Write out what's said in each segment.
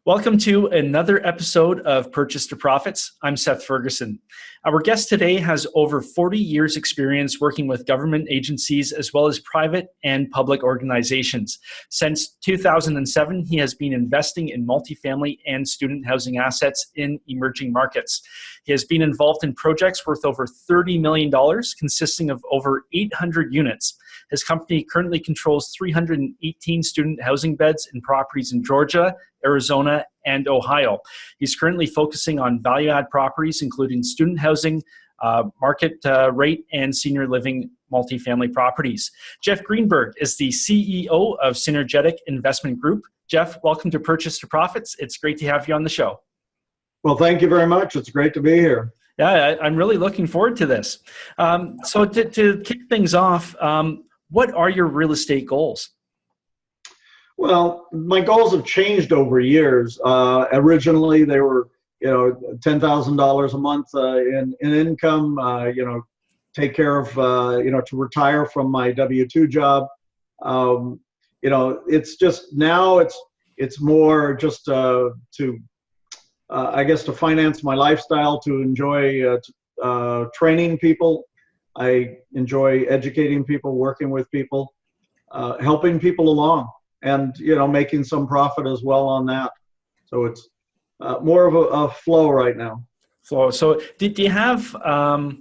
Welcome to another episode of Purchase to Profits. I'm Seth Ferguson. Our guest today has over 40 years experience working with government agencies as well as private and public organizations. Since 2007, he has been investing in multifamily and student housing assets in emerging markets. He has been involved in projects worth over $30 million, consisting of over 800 units. His company currently controls 318 student housing beds in properties in Georgia, Arizona, and Ohio. He's currently focusing on value-add properties, including student housing, market rate, and senior living multifamily properties. Jeff Greenberg is the CEO of Synergetic Investment Group. Jeff, welcome to Purchase to Profits. It's great to have you on the show. Well, thank you very much. It's great to be here. Yeah, I'm really looking forward to this. So to kick things off, what are your real estate goals? Well, my goals have changed over years. Originally, they were, $10,000 a month in income. Take care of, to retire from my W-2 job. It's just now it's more just to finance my lifestyle, to enjoy training people. I enjoy educating people, working with people, helping people along, and making some profit as well on that. So it's more of a flow right now. So do you have a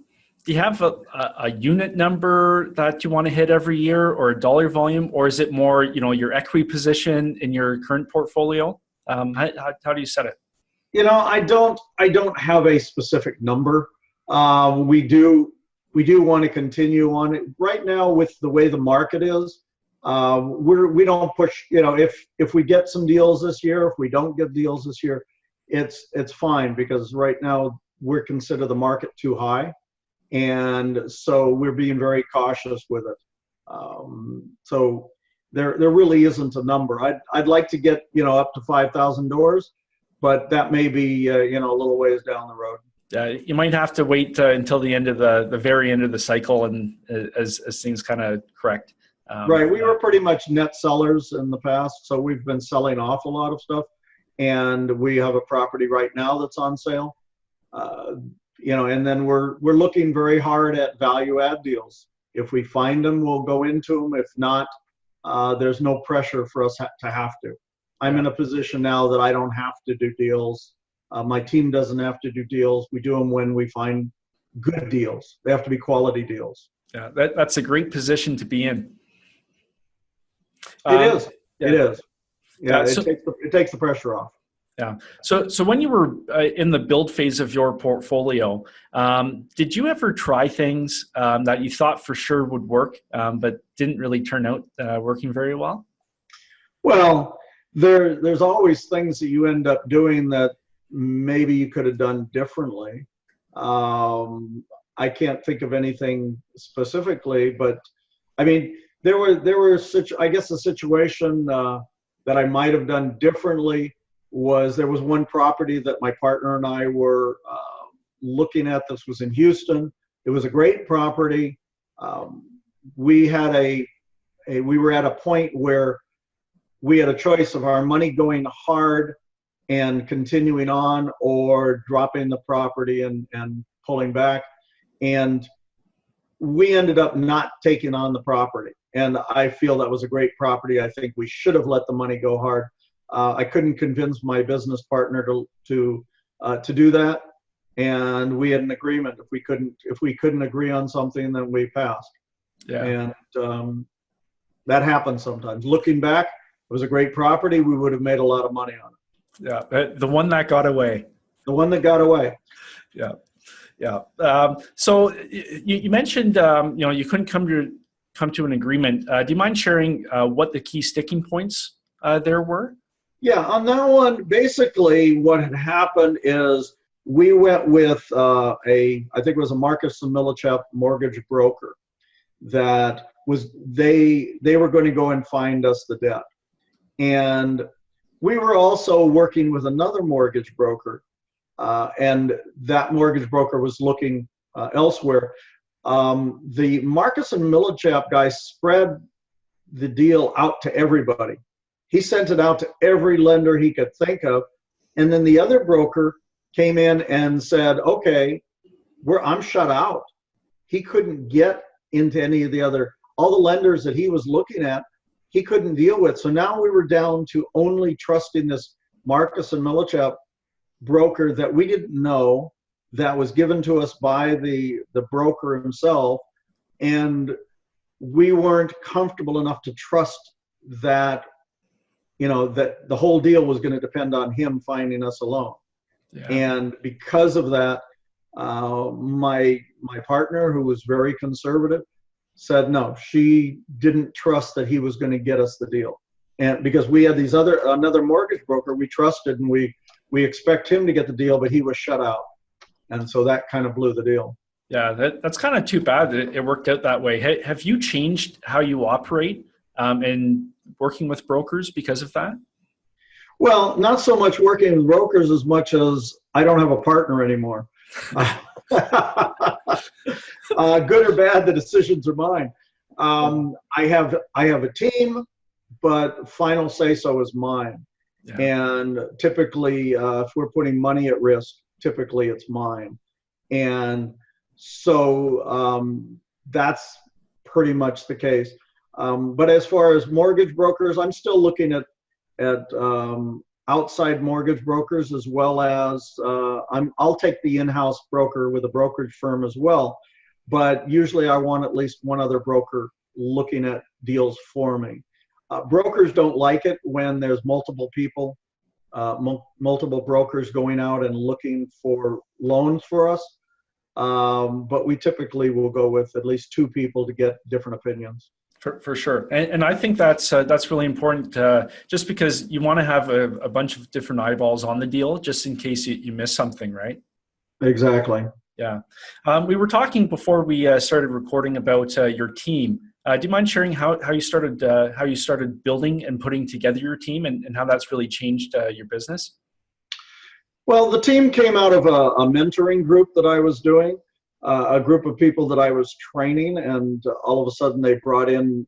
unit number that you want to hit every year, or a dollar volume, or is it more your equity position in your current portfolio? How do you set it? I don't have a specific number. We do want to continue on it right now with the way the market is. We don't push, if we get some deals this year, if we don't get deals this year, it's fine, because right now we're consider the market too high. And so we're being very cautious with it. So there really isn't a number. I'd like to get, up to 5,000 doors, but that may be, a little ways down the road. You might have to wait until the end of the very end of the cycle, and as things kind of correct. Right. We were pretty much net sellers in the past, so we've been selling off a lot of stuff, and we have a property right now that's on sale. And then we're looking very hard at value add deals. If we find them, we'll go into them. If not, there's no pressure for us to have to. I'm in a position now that I don't have to do deals. My team doesn't have to do deals. We do them when we find good deals. They have to be quality deals. Yeah, that's a great position to be in. It is. Yeah. It is. Yeah, it takes the pressure off. Yeah. So when you were in the build phase of your portfolio, did you ever try things that you thought for sure would work, but didn't really turn out working very well? Well, there's always things that you end up doing that maybe you could have done differently. I can't think of anything specifically, but I mean, there were such, I guess the situation that I might have done differently was there was one property that my partner and I were looking at. This was in Houston. It was a great property. We were at a point where we had a choice of our money going hard and continuing on, or dropping the property and pulling back. And we ended up not taking on the property. And I feel that was a great property. I think we should have let the money go hard. I couldn't convince my business partner to do that. And we had an agreement. If we couldn't agree on something, then we passed. Yeah. And that happens sometimes. Looking back, it was a great property. We would have made a lot of money on it. Yeah, the one that got away. The one that got away. Yeah, yeah. So you mentioned you couldn't come to an agreement. Do you mind sharing what the key sticking points there were? Yeah, on that one, basically what had happened is we went with I think it was a Marcus & Millichap mortgage broker that was, they were going to go and find us the debt. And we were also working with another mortgage broker, and that mortgage broker was looking elsewhere. The Marcus & Millichap guy spread the deal out to everybody. He sent it out to every lender he could think of, And then the other broker came in and said, okay, I'm shut out. He couldn't get into any of the other, all the lenders that he was looking at, he couldn't deal with. So now we were down to only trusting this Marcus and Millichap broker that we didn't know, that was given to us by the broker himself. And we weren't comfortable enough to trust that, that the whole deal was going to depend on him finding us a loan. Yeah. And because of that, my partner, who was very conservative, said no, she didn't trust that he was going to get us the deal. And because we had another mortgage broker we trusted, and we expect him to get the deal, but he was shut out. And so that kind of blew the deal. Yeah, that's kind of too bad that it worked out that way. Have you changed how you operate in working with brokers because of that? Well, not so much working with brokers as much as I don't have a partner anymore. Good or bad, the decisions are mine. I have a team, but final say-so is mine. Yeah. And typically, if we're putting money at risk, typically it's mine. And so that's pretty much the case. But as far as mortgage brokers, I'm still looking at outside mortgage brokers, as well as I'll take the in-house broker with a brokerage firm as well. But usually I want at least one other broker looking at deals for me. Brokers don't like it when there's multiple people, multiple brokers going out and looking for loans for us. But we typically will go with at least two people to get different opinions. For sure. And I think that's really important, just because you want to have a bunch of different eyeballs on the deal, just in case you miss something, right? Exactly. Yeah. We were talking before we started recording about your team. Do you mind sharing how you started building and putting together your team, and how that's really changed your business? Well, the team came out of a mentoring group that I was doing. A group of people that I was training, and all of a sudden they brought in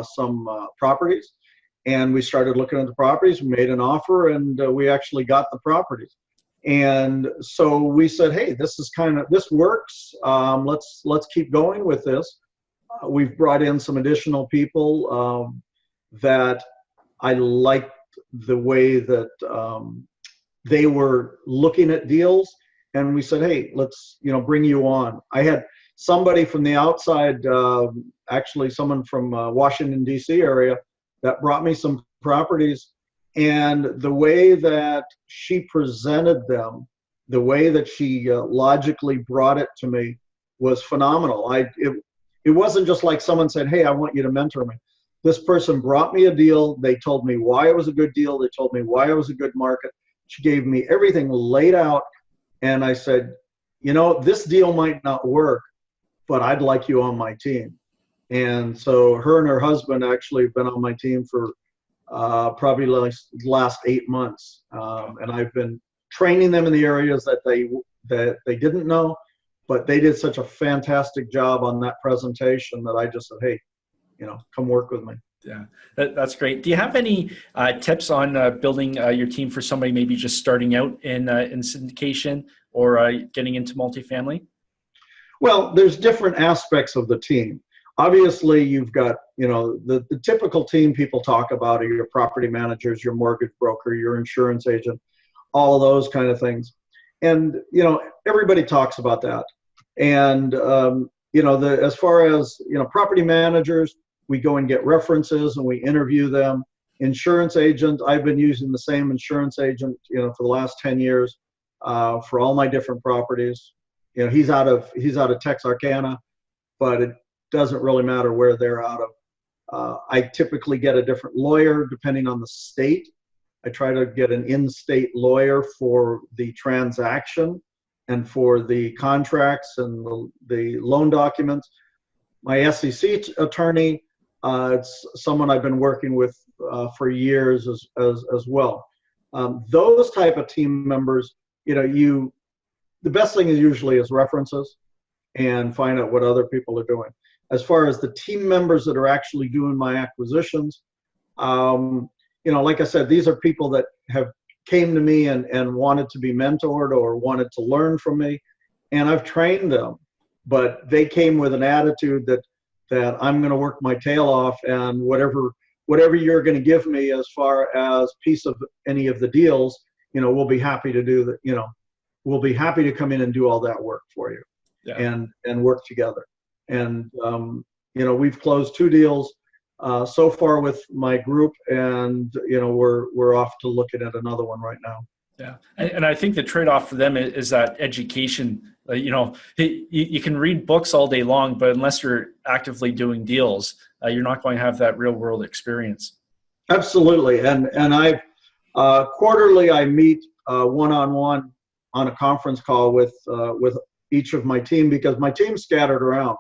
some properties, and we started looking at the properties. We made an offer, and we actually got the properties. And so we said, hey, this works. Let's keep going with this. We've brought in some additional people that I liked the way that they were looking at deals. And we said, hey, let's bring you on. I had somebody from the outside, actually someone from Washington, D.C. area, that brought me some properties. And the way that she presented them, the way that she logically brought it to me was phenomenal. It wasn't just like someone said, hey, I want you to mentor me. This person brought me a deal. They told me why it was a good deal. They told me why it was a good market. She gave me everything laid out. And I said, this deal might not work, but I'd like you on my team. And so her and her husband actually have been on my team for probably the last 8 months. And I've been training them in the areas that they didn't know, but they did such a fantastic job on that presentation that I just said, hey, come work with me. Yeah, that's great. Do you have any tips on building your team for somebody maybe just starting out in syndication or getting into multifamily? Well, there's different aspects of the team. Obviously, you've got, the typical team people talk about are your property managers, your mortgage broker, your insurance agent, all those kind of things. And, everybody talks about that. And, as far as, property managers, we go and get references and we interview them. Insurance agent, I've been using the same insurance agent, for the last 10 years for all my different properties. He's out of Texarkana, but it doesn't really matter where they're out of. I typically get a different lawyer depending on the state. I try to get an in-state lawyer for the transaction and for the contracts and the loan documents. My SEC attorney, it's someone I've been working with for years as well. Those type of team members, the best thing is usually references and find out what other people are doing. As far as the team members that are actually doing my acquisitions, like I said, these are people that have came to me and wanted to be mentored or wanted to learn from me, and I've trained them, but they came with an attitude that I'm going to work my tail off, and whatever you're going to give me as far as piece of any of the deals, we'll be happy to do that. We'll be happy to come in and do all that work for you. Yeah. and work together. And we've closed 2 deals so far with my group, and we're off to looking at another one right now. Yeah, and I think the trade-off for them is that education. You can read books all day long, but unless you're actively doing deals, you're not going to have that real-world experience. Absolutely, and I've quarterly I meet one-on-one on a conference call with each of my team, because my team's scattered around.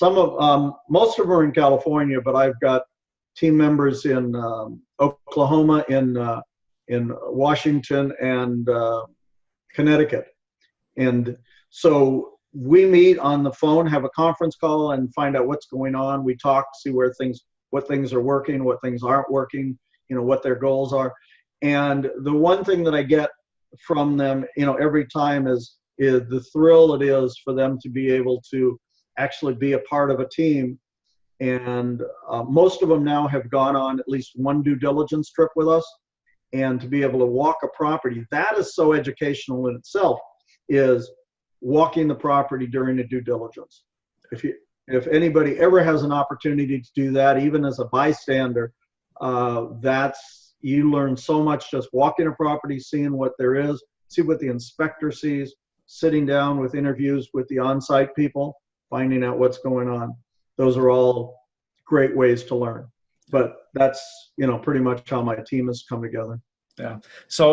Most of them are in California, but I've got team members in Oklahoma, in Washington, and Connecticut. And so we meet on the phone, have a conference call, and find out what's going on. We talk, see what things are working, what things aren't working, what their goals are. And the one thing that I get from them, every time is the thrill it is for them to be able to actually be a part of a team. And most of them now have gone on at least one due diligence trip with us. And to be able to walk a property, that is so educational in itself, is walking the property during a due diligence. If anybody ever has an opportunity to do that, even as a bystander, you learn so much just walking a property, seeing what there is, see what the inspector sees, sitting down with interviews with the on-site people, finding out what's going on. Those are all great ways to learn. But that's pretty much how my team has come together. Yeah. So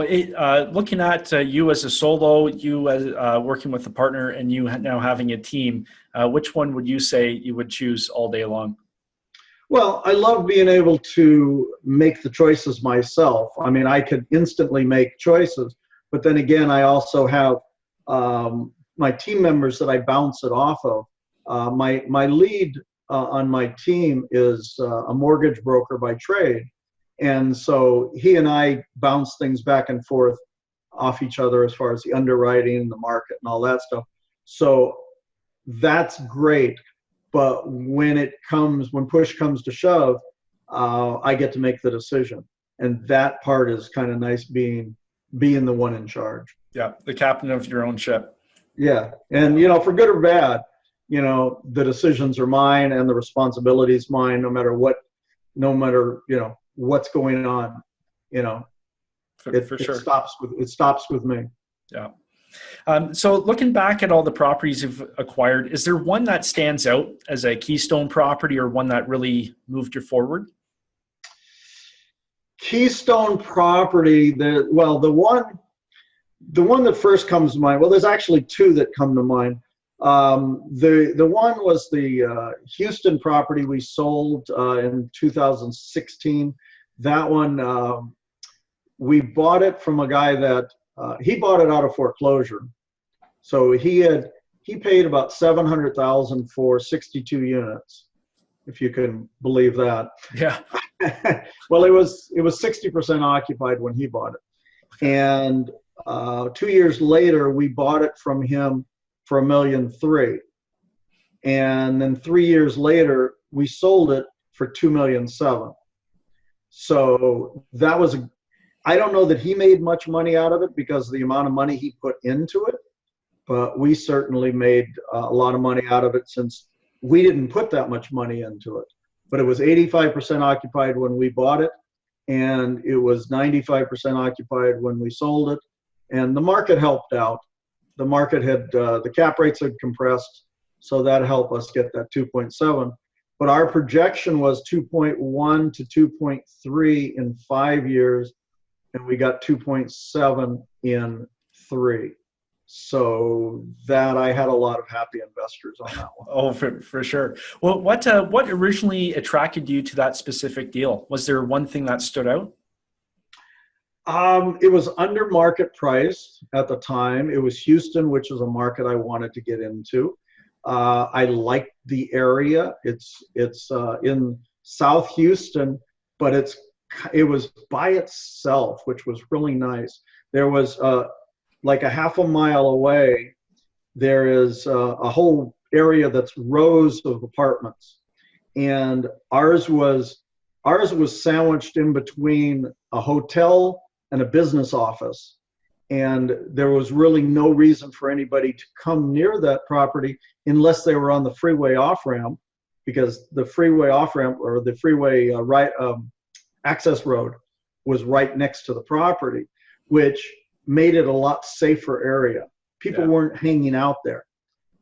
looking at you as a solo, you as working with a partner, and you now having a team, which one would you say you would choose all day long? Well, I love being able to make the choices myself. I mean, I could instantly make choices, but then again, I also have my team members that I bounce it off of. My lead on my team is a mortgage broker by trade. And so he and I bounce things back and forth off each other as far as the underwriting, the market, and all that stuff. So that's great. But when push comes to shove, I get to make the decision. And that part is kind of nice, being the one in charge. Yeah, the captain of your own ship. Yeah. And, for good or bad, the decisions are mine and the responsibility is mine, no matter what's going on, for sure. It stops with me. Yeah. So looking back at all the properties you've acquired, is there one that stands out as a Keystone property, or one that really moved you forward? Keystone property, the one that first comes to mind, well, there's actually 2 that come to mind. The one was the Houston property we sold in 2016. That one, we bought it from a guy that he bought it out of foreclosure. So he paid about $700,000 for 62 units, if you can believe that. Yeah. Well, it was 60% occupied when he bought it, and 2 years later we bought it from him for $1.3 million, and then 3 years later we sold it for $2.7 million. So that was I don't know that he made much money out of it because of the amount of money he put into it, but we certainly made a lot of money out of it, since we didn't put that much money into it. But it was 85% occupied when we bought it, and it was 95% occupied when we sold it. And the market helped out. The market had, the cap rates had compressed, so that helped us get that 2.7. But our projection was 2.1 to 2.3 in 5 years, and we got 2.7 in 3. So that I had a lot of happy investors on that one. Oh, for sure. Well, what originally attracted you to that specific deal? Was there one thing that stood out? It was under market price at the time. It was Houston, which is a market I wanted to get into. I liked the area. It's in South Houston, but it's it was by itself, which was really nice. There was like a half a mile away, there is a whole area that's rows of apartments, and ours was sandwiched in between a hotel and a business office, and there was really no reason for anybody to come near that property unless they were on the freeway off ramp, because the freeway off ramp, or the freeway access road, was right next to the property, which made it a lot safer area. People weren't hanging out there,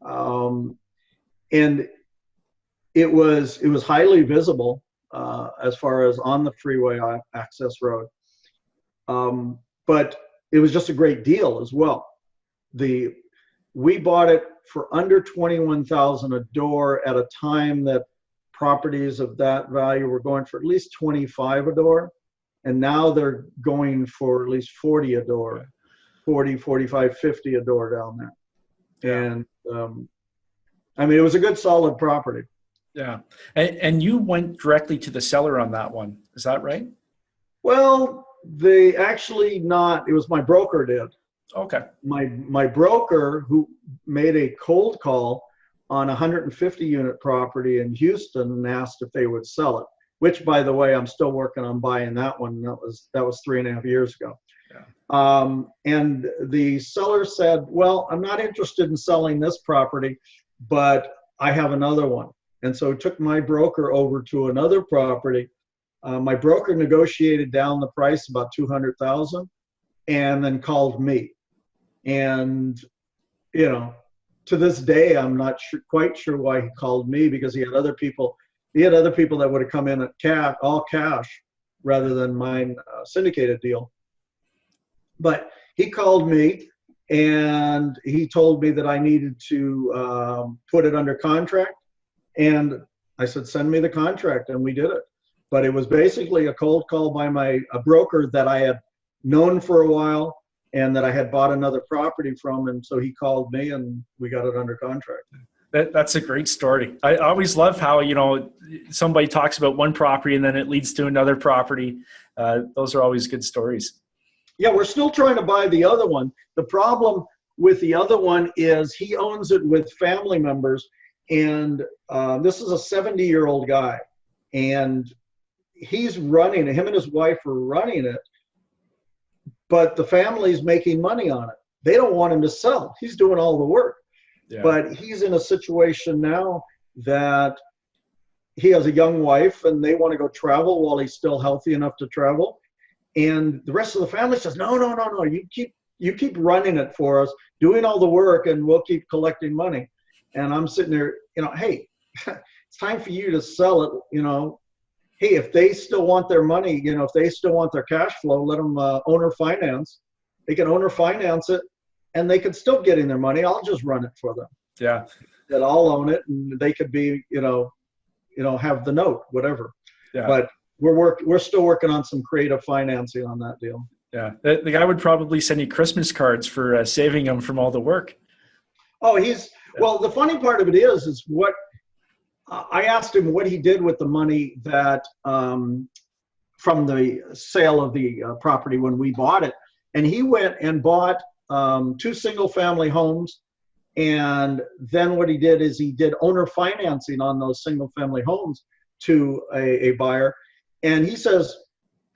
and it was highly visible as far as on the freeway access road. But it was just a great deal as well. We bought it for under $21,000 a door at a time that properties of that value were going for at least $25 a door, and now they're going for at least $40 a door, 40, 45, 50 a door down there. Yeah. And I mean, it was a good solid property. Yeah. And you went directly to the seller on that one. Is that right? Well, they actually not, it was my broker did. Okay. My broker, who made a cold call on a 150 unit property in Houston, and asked if they would sell it, which, by the way, I'm still working on buying that one. That was 3.5 years ago. Yeah. And the seller said, well, I'm not interested in selling this property, but I have another one. And so took my broker over to another property. My broker negotiated down the price about $200,000, and then called me. And, you know, to this day, I'm not quite sure why he called me, because he had other people that would have come in at all cash rather than mine syndicated deal. But he called me and he told me that I needed to put it under contract. And I said, send me the contract, and we did it. But it was basically a cold call by a broker that I had known for a while and that I had bought another property from. And so he called me and we got it under contract. That's a great story. I always love how, you know, somebody talks about one property and then it leads to another property. Those are always good stories. Yeah, we're still trying to buy the other one. The problem with the other one is he owns it with family members. And this is a 70-year-old guy. And he's running it. Him and his wife are running it. But the family's making money on it. They don't want him to sell. He's doing all the work. Yeah. But he's in a situation now that he has a young wife and they want to go travel while he's still healthy enough to travel. And the rest of the family says, no, you keep running it for us, doing all the work, and we'll keep collecting money. And I'm sitting there, you know, hey, it's time for you to sell it, you know. Hey, if they still want their money, you know, if they still want their cash flow, let them owner finance. They can owner finance it, and they can still get in their money. I'll just run it for them. Yeah. That I'll own it, and they could be, you know, have the note, whatever. Yeah. But we're still working on some creative financing on that deal. Yeah. The guy would probably send you Christmas cards for saving him from all the work. Oh, well, the funny part of it is what I asked him what he did with the money that from the sale of the property when we bought it. And he went and bought 2 single-family homes. And then what he did is he did owner financing on those single-family homes to a buyer. And he says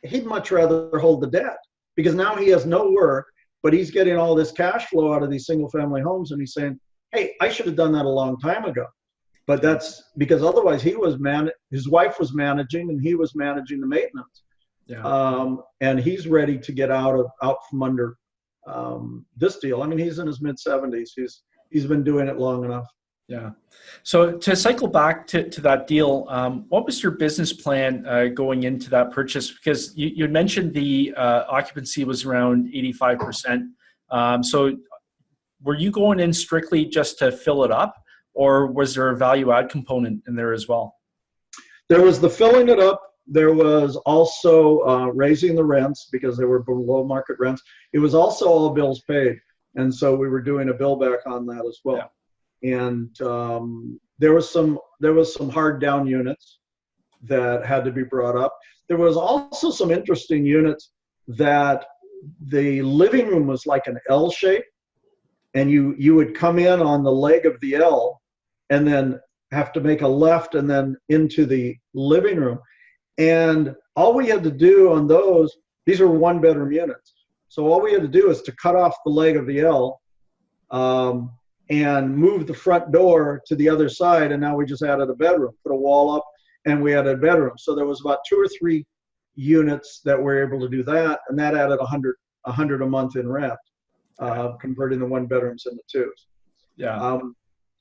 he'd much rather hold the debt, because now he has no work, but he's getting all this cash flow out of these single-family homes. And he's saying, hey, I should have done that a long time ago. But that's because otherwise his wife was managing and he was managing the maintenance. Yeah. And he's ready to get out from under this deal. I mean, he's in his mid-70s. He's been doing it long enough. Yeah. So to cycle back to that deal, what was your business plan going into that purchase? Because you had mentioned the occupancy was around 85%. So were you going in strictly just to fill it up, or was there a value add component in there as well? There was the filling it up. There was also raising the rents because they were below market rents. It was also all bills paid. And so we were doing a bill back on that as well. Yeah. And there was some hard down units that had to be brought up. there was also some interesting units that the living room was like an L shape, and you would come in on the leg of the L and then have to make a left and then into the living room. And all we had to do on those, these are 1-bedroom units. So all we had to do is to cut off the leg of the L and move the front door to the other side. And now we just added a bedroom, put a wall up, and we added a bedroom. So there was about 2 or 3 units that were able to do that. And that added $100 a month in rent, converting the 1-bedrooms into 2s. Yeah.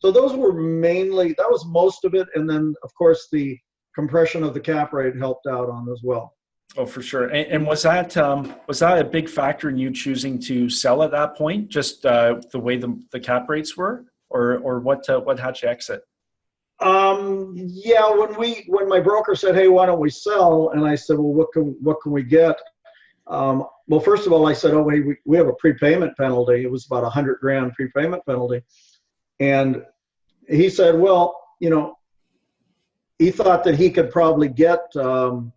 So those were mainly, that was most of it. And then, of course, the compression of the cap rate helped out on as well. Oh, for sure. And was that a big factor in you choosing to sell at that point? Just the way the cap rates were, or what had you exit? Yeah, when my broker said, "Hey, why don't we sell?" and I said, "Well, what can we get?" Well, first of all, I said, "Oh, we have a prepayment penalty." It was about $100,000 prepayment penalty. And he said, well, he thought that he could probably get, what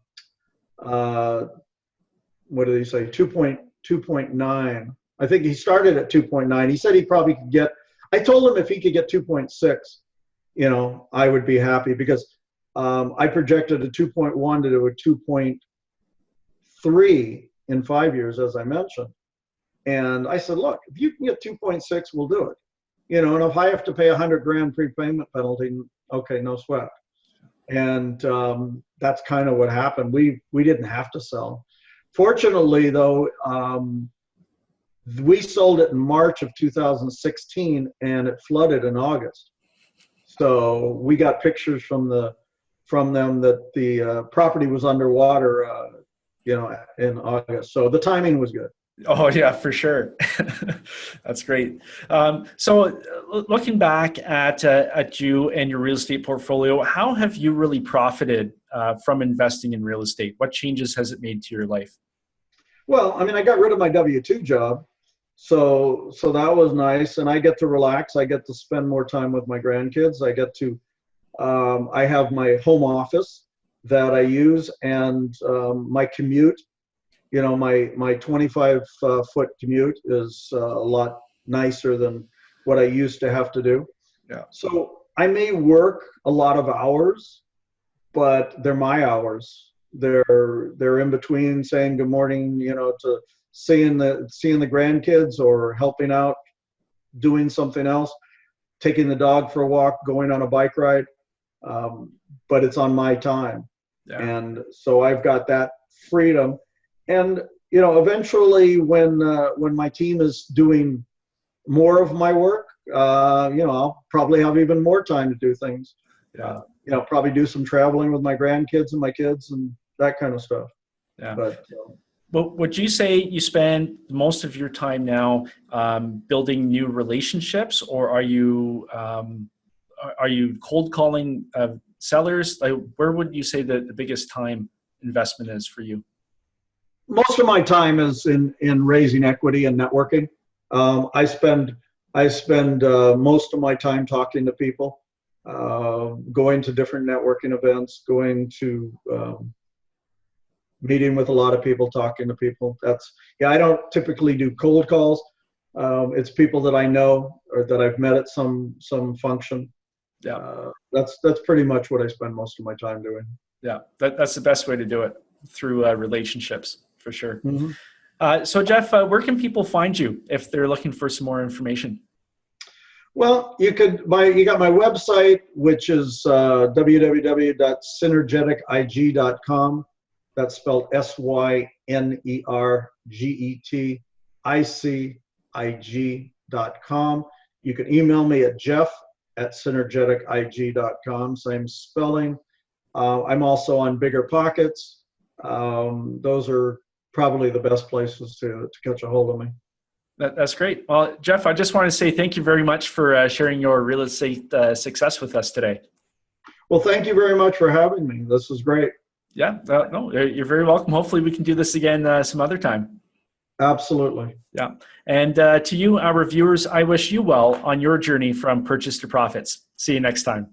did he say, 2.9. I think he started at 2.9. He said he probably could get, I told him if he could get 2.6, I would be happy, because I projected a 2.1 to do a 2.3 in 5 years, as I mentioned. And I said, look, if you can get 2.6, we'll do it. And if I have to pay $100,000 prepayment penalty, okay, no sweat. And that's kind of what happened. We didn't have to sell. Fortunately, though, we sold it in March of 2016, and it flooded in August. So we got pictures from them that the property was underwater, in August. So the timing was good. Oh yeah, for sure. That's great. So looking back at you and your real estate portfolio, how have you really profited from investing in real estate? What changes has it made to your life? Well, I got rid of my W-2 job, so that was nice, and I get to relax. I get to spend more time with my grandkids. I get to, I have my home office that I use, and my commute. My 25-foot commute is a lot nicer than what I used to have to do. Yeah. So I may work a lot of hours, but they're my hours. They're in between saying good morning, to seeing the grandkids, or helping out, doing something else, taking the dog for a walk, going on a bike ride. But it's on my time. Yeah. And so I've got that freedom. And, eventually when my team is doing more of my work, I'll probably have even more time to do things. Yeah. Probably do some traveling with my grandkids and my kids and that kind of stuff. Yeah. But would you say you spend most of your time now building new relationships, or are you cold calling sellers? Like, where would you say the biggest time investment is for you? Most of my time is in raising equity and networking. I spend most of my time talking to people, going to different networking events, going to meeting with a lot of people, talking to people. I don't typically do cold calls. It's people that I know or that I've met at some function. Yeah, that's pretty much what I spend most of my time doing. Yeah, that's the best way to do it, through relationships, for sure. Mm-hmm. So Jeff, where can people find you if they're looking for some more information? Well, you got my website, which is www.synergetic.ig.com. That's spelled SYNERGETICIG.com. You can email me at jeff@synergetic.ig.com, same spelling. I'm also on Bigger Pockets. Those are probably the best places to catch a hold of me. That's great. Well, Jeff, I just want to say thank you very much for sharing your real estate success with us today. Well, thank you very much for having me. This was great. Yeah, no, you're very welcome. Hopefully we can do this again some other time. Absolutely. Yeah. And to you, our viewers, I wish you well on your journey from purchase to profits. See you next time.